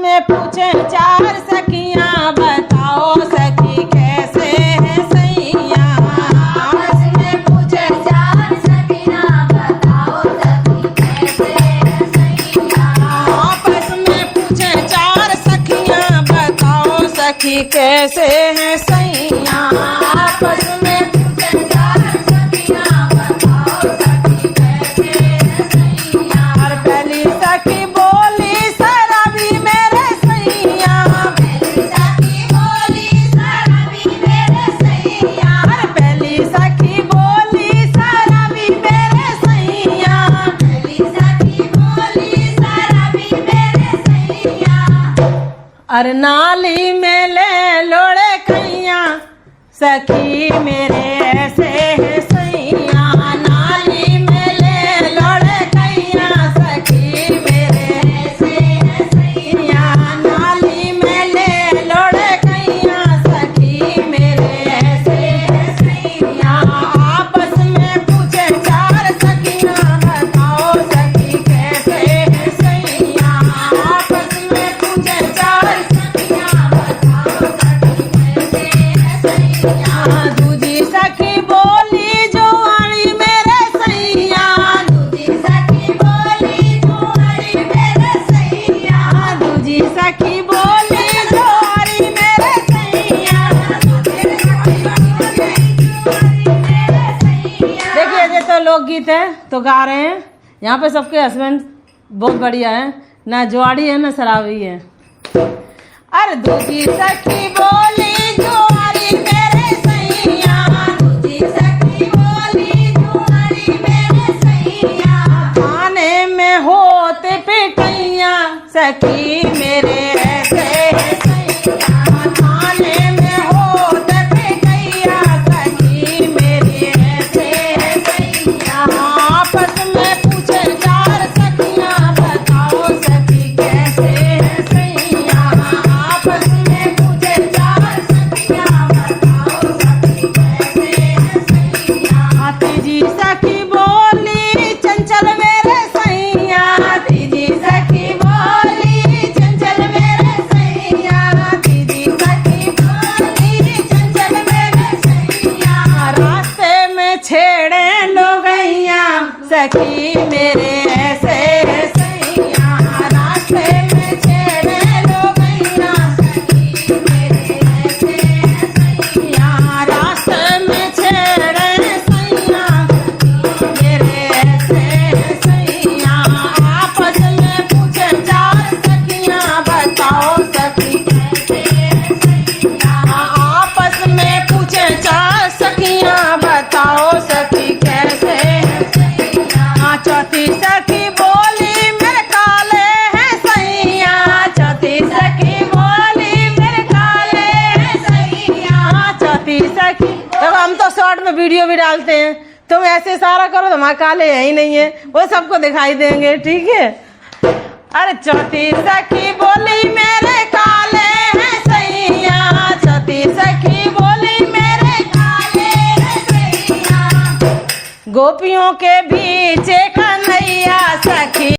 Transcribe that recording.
में पूछे चार सखियां, बताओ सखी कैसे है सैया। आपस में पूछे चार सखियां, बताओ सखी कैसे है सैया। आपस में पूछे चार सखियां, बताओ सखी कैसे है सैया। आपस में पूछे चार सखियां, बताओ सखी कैसे है सैया। और पहली सखी बोली शराबी मेरे सैया। पहली सखी बोली शराबी मेरे सैया। और पहली सखी बोली शराबी मेरे सैया। पहली सखी बोली शराबी मेरे सैया। और नाली में ले लोड़े कैया, सखी मेरे ऐसे है सैया। नाली में ले लोड़े कैया, सखी मेरे ऐसे है सैया। नाली में ले लोड़े कैया, सखी मेरे ऐसे है सैया। आपस में पूछे चार सखियां, बताओ सखी कैसे है सैया। आपस में पूछे चार सखियां, बताओ सखी कैसे है सैया। दूजी सखी बोली जुआरी मेरे सैया। दूजी सखी बोली जुआरी मेरे सैया। दूजी सखी बोली जुआरी मेरे सैया। देखिए ये तो लोकगीत है तो गा रहे हैं। यहाँ पे सबके हस्बैंड बहुत बढ़िया है, ना जुआरी है ना शराबी है। अरे दूजी सखी बोली जुआरी मेरे सैया। दूजी सखी बोली जुआरी मेरे सैया। खाने में होते पिटैया, सखी मेरे ऐसे है सैया। खाने में होते पिटैया, सखी मेरे ऐसे है सैया। आपस में पूछे चार सखियां, बताओ सखी कैसे है सैया। आपस में पूछे चार सखियां, बताओ सखी कैसे है सैया। तीजी सखी बोली चंचल मेरे सैया। तीजी सखी बोली चंचल मेरे सैया। तीजी सखी बोली चंचल मेरे सैया। रास्ते में छेड़े लोगैया, सखी मेरे ऐसे है सैया। रास्ते में छेड़े लोगैया, सखी मेरे ऐसे है सैया। रास्ते में छेड़े सैया, मेरे ऐसे है सैया। आपस में पूछे चार सखियां, बताओ सखी कैसे है सैया। आपस में पूछे चार सखियां, बताओ सखी कैसे है सैया। चौथी सखी बोली मेरे काले हैं सैया। चौथी सखी बोली मेरे काले हैं सैया। चौथी सखी, अब हम तो शॉर्ट में वीडियो भी डालते हैं, तुम ऐसे इशारा करो तो हमारे काले है ही नहीं है, वो सबको दिखाई देंगे, ठीक है। अरे चौथी सखी बोली मेरे काले हैं सैया। चौथी सखी बोली मेरे काले हैं सैया। गोपियों के बीच कन्हैया सखी